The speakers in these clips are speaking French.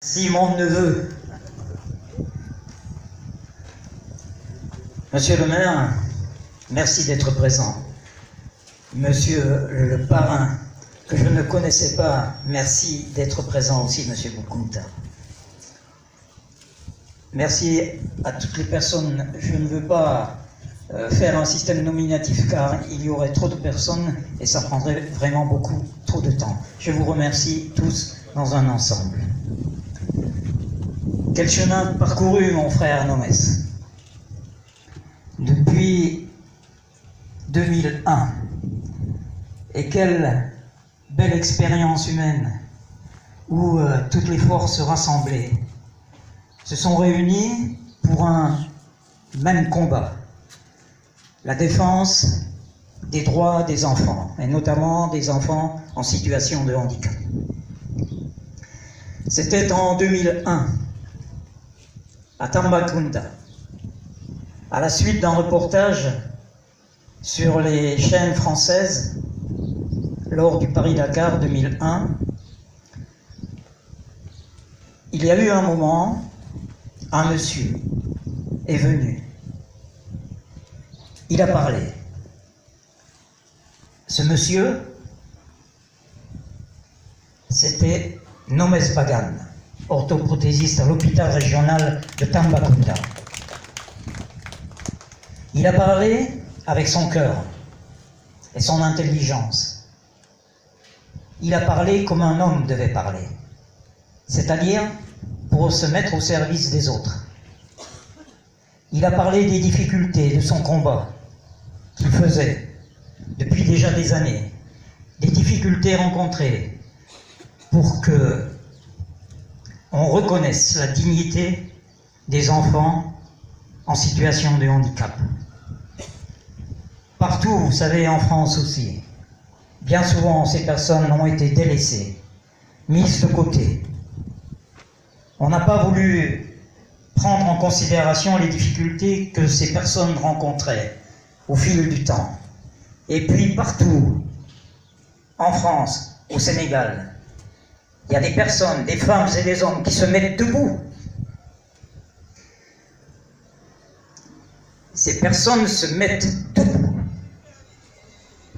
Si mon neveu, Monsieur le maire, merci d'être présent. Monsieur le parrain, que je ne connaissais pas, merci d'être présent aussi, Monsieur Boukounta. Merci à toutes les personnes. Je ne veux pas faire un système nominatif car il y aurait trop de personnes et ça prendrait vraiment beaucoup trop de temps. Je vous remercie tous dans un ensemble. Quel chemin parcouru, mon frère Nomès. Depuis 2001. Et quelle belle expérience humaine où toutes les forces rassemblées se sont réunies pour un même combat. La défense des droits des enfants, et notamment des enfants en situation de handicap. C'était en 2001. À Tambacounda, à la suite d'un reportage sur les chaînes françaises lors du Paris-Dakar 2001, il y a eu un moment, un monsieur est venu. Il a parlé. Ce monsieur, c'était Nomès Bagan, orthoprothésiste à l'hôpital régional de Tambacounda. Il a parlé avec son cœur et son intelligence. Il a parlé comme un homme devait parler, c'est-à-dire pour se mettre au service des autres. Il a parlé des difficultés de son combat qu'il faisait depuis déjà des années, des difficultés rencontrées pour que on reconnaisse la dignité des enfants en situation de handicap. Partout, vous savez, en France aussi, bien souvent ces personnes ont été délaissées, mises de côté. On n'a pas voulu prendre en considération les difficultés que ces personnes rencontraient au fil du temps. Et puis partout, en France, au Sénégal, il y a des personnes, des femmes et des hommes qui se mettent debout. Ces personnes se mettent debout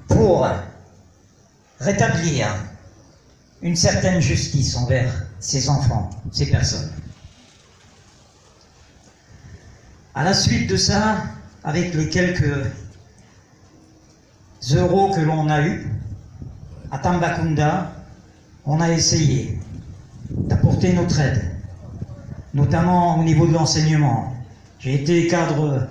pour rétablir une certaine justice envers ces enfants, ces personnes. À la suite de ça, avec les quelques euros que l'on a eus à Tambacounda, on a essayé d'apporter notre aide, notamment au niveau de l'enseignement. J'ai été cadre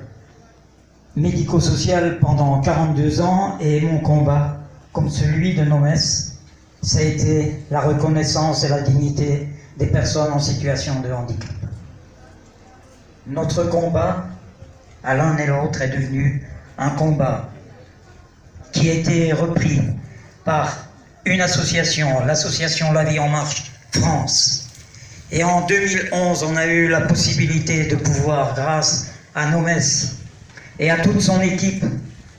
médico-social pendant 42 ans et mon combat, comme celui de Nomès, ça a été la reconnaissance et la dignité des personnes en situation de handicap. Notre combat, à l'un et l'autre, est devenu un combat qui a été repris par une association, l'association La Vie en Marche France. Et en 2011, on a eu la possibilité de pouvoir, grâce à Nomès et à toute son équipe,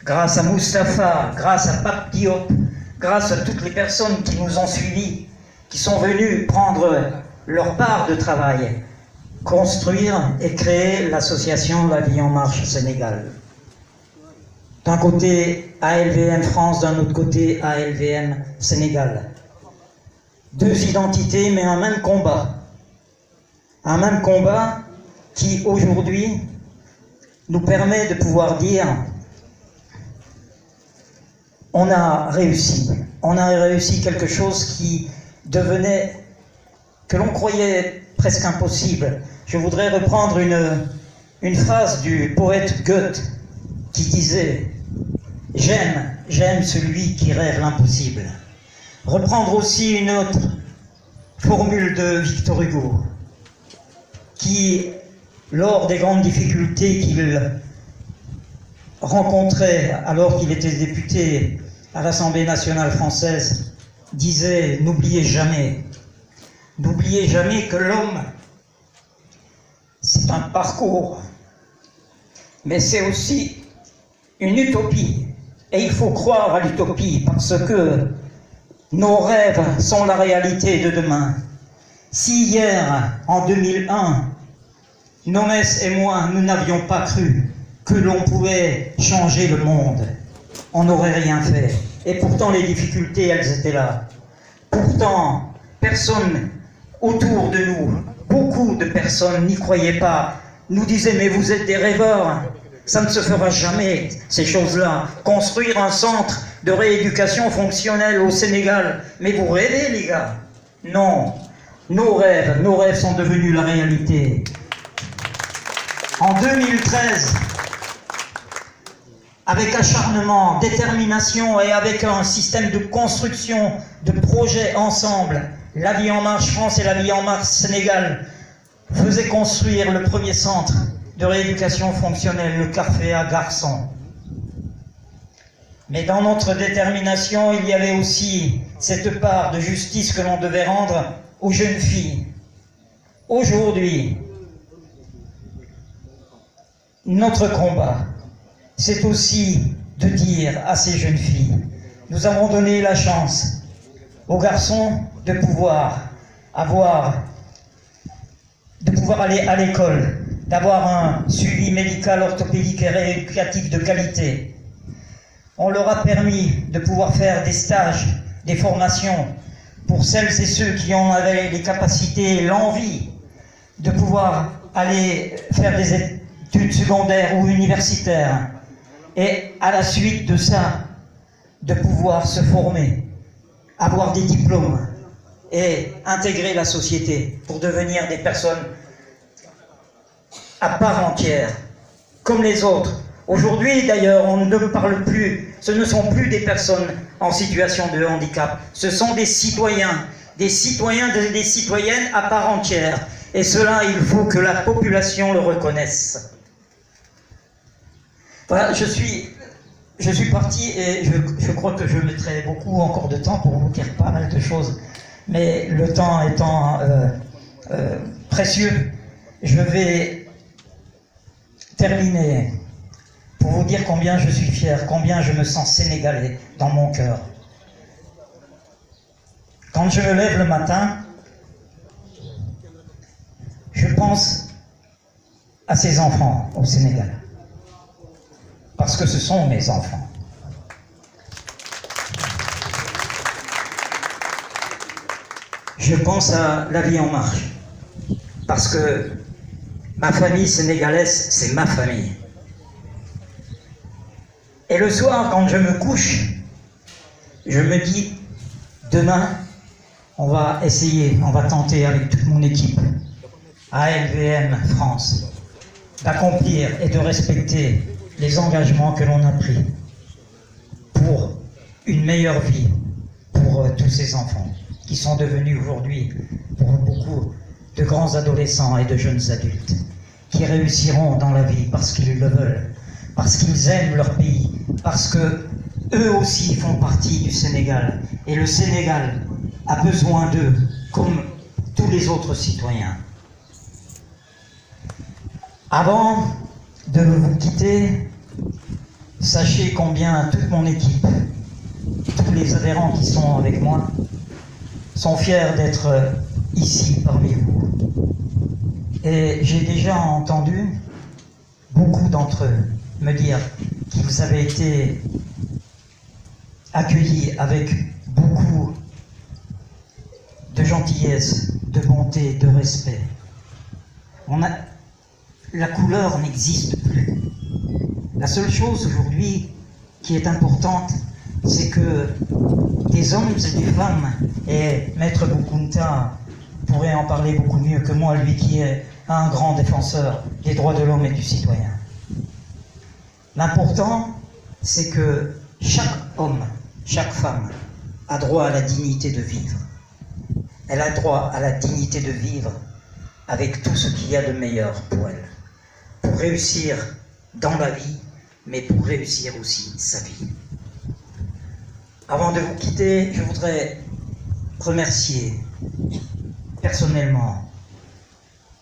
grâce à Moustapha, grâce à Pape Diop, grâce à toutes les personnes qui nous ont suivis, qui sont venues prendre leur part de travail, construire et créer l'association La Vie en Marche Sénégal. D'un côté ALVM France, d'un autre côté ALVM Sénégal. Deux identités mais un même combat. Un même combat qui aujourd'hui nous permet de pouvoir dire on a réussi. On a réussi quelque chose qui devenait, que l'on croyait presque impossible. Je voudrais reprendre une phrase du poète Goethe qui disait « J'aime celui qui rêve l'impossible ». Reprendre aussi une autre formule de Victor Hugo qui, lors des grandes difficultés qu'il rencontrait alors qu'il était député à l'Assemblée nationale française, disait « N'oubliez jamais que l'homme, c'est un parcours, mais c'est aussi une utopie. Et il faut croire à l'utopie parce que nos rêves sont la réalité de demain. Si hier, en 2001, Nomès et moi, nous n'avions pas cru que l'on pouvait changer le monde, on n'aurait rien fait. Et pourtant, les difficultés, elles étaient là. Pourtant, personne autour de nous, beaucoup de personnes n'y croyaient pas, nous disaient, mais vous êtes des rêveurs, ça ne se fera jamais, ces choses-là. Construire un centre de rééducation fonctionnelle au Sénégal, mais vous rêvez, les gars? Non, nos rêves sont devenus la réalité. En 2013, avec acharnement, détermination et avec un système de construction de projets ensemble, La Vie en Marche France et La Vie en Marche Sénégal faisaient construire le premier centre de rééducation fonctionnelle, le Café à Garçon. Mais dans notre détermination, il y avait aussi cette part de justice que l'on devait rendre aux jeunes filles. Aujourd'hui, notre combat, c'est aussi de dire à ces jeunes filles, nous avons donné la chance aux garçons de pouvoir aller à l'école, d'avoir un suivi médical, orthopédique et rééducatif de qualité. On leur a permis de pouvoir faire des stages, des formations pour celles et ceux qui en avaient les capacités et l'envie de pouvoir aller faire des études secondaires ou universitaires. Et à la suite de ça, de pouvoir se former, avoir des diplômes et intégrer la société pour devenir des personnes à part entière, comme les autres. Aujourd'hui, d'ailleurs, on ne parle plus, ce ne sont plus des personnes en situation de handicap, ce sont des citoyens et des citoyennes à part entière. Et cela, il faut que la population le reconnaisse. Voilà, je suis parti et je crois que je mettrai beaucoup encore de temps pour vous dire pas mal de choses. Mais le temps étant précieux, je vais terminer pour vous dire combien je suis fier, combien je me sens sénégalais dans mon cœur. Quand je me lève le matin, je pense à ces enfants au Sénégal. Parce que ce sont mes enfants. Je pense à La Vie en Marche, parce que ma famille sénégalaise, c'est ma famille. Et le soir, quand je me couche, je me dis, demain, on va essayer, on va tenter avec toute mon équipe, ALVM France, d'accomplir et de respecter les engagements que l'on a pris pour une meilleure vie pour tous ces enfants qui sont devenus aujourd'hui, pour beaucoup, de grands adolescents et de jeunes adultes qui réussiront dans la vie parce qu'ils le veulent, parce qu'ils aiment leur pays, parce que eux aussi font partie du Sénégal et le Sénégal a besoin d'eux comme tous les autres citoyens. Avant de vous quitter, sachez combien toute mon équipe, tous les adhérents qui sont avec moi, sont fiers d'être ici parmi vous. Et j'ai déjà entendu beaucoup d'entre eux me dire qu'ils avaient été accueillis avec beaucoup de gentillesse, de bonté, de respect. La couleur n'existe plus. La seule chose aujourd'hui qui est importante, c'est que des hommes et des femmes, et Maître Boukounta pourrait en parler beaucoup mieux que moi, lui qui est un grand défenseur des droits de l'homme et du citoyen. L'important, c'est que chaque homme, chaque femme a droit à la dignité de vivre. Elle a droit à la dignité de vivre avec tout ce qu'il y a de meilleur pour elle. Pour réussir dans la vie, mais pour réussir aussi sa vie. Avant de vous quitter, je voudrais remercier personnellement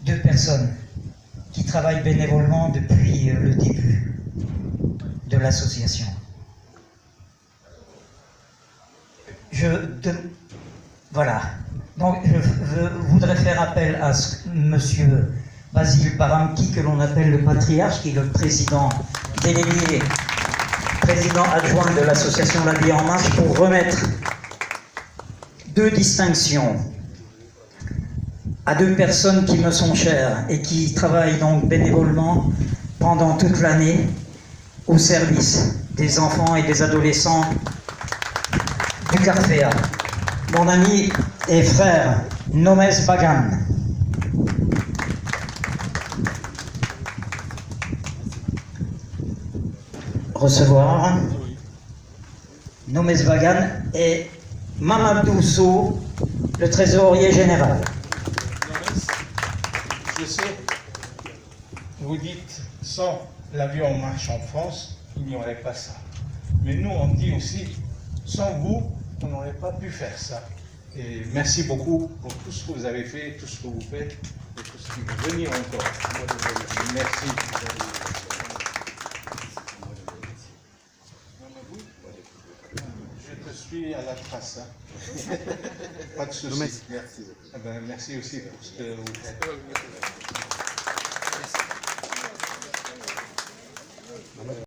2 personnes qui travaillent bénévolement depuis le début de l'association. Voilà, Donc, je voudrais faire appel à monsieur Basile Baranki, que l'on appelle le patriarche, qui est le président délégué, président adjoint de l'association La Vie en Marche, pour remettre 2 distinctions à 2 personnes qui me sont chères et qui travaillent donc bénévolement pendant toute l'année au service des enfants et des adolescents du Carfea. Mon ami et frère Nomes Bagan. Recevoir Nomes Bagan et Mamadou Sow, le trésorier général. Je sais, vous dites, sans La Vie en Marche en France, il n'y aurait pas ça. Mais nous, on dit aussi, sans vous, on n'aurait pas pu faire ça. Et merci beaucoup pour tout ce que vous avez fait, tout ce que vous faites, et tout ce qui va venir encore. Merci. Je te suis à la trace. Hein. Pas de soucis. Merci. Merci aussi pour ce que vous faites.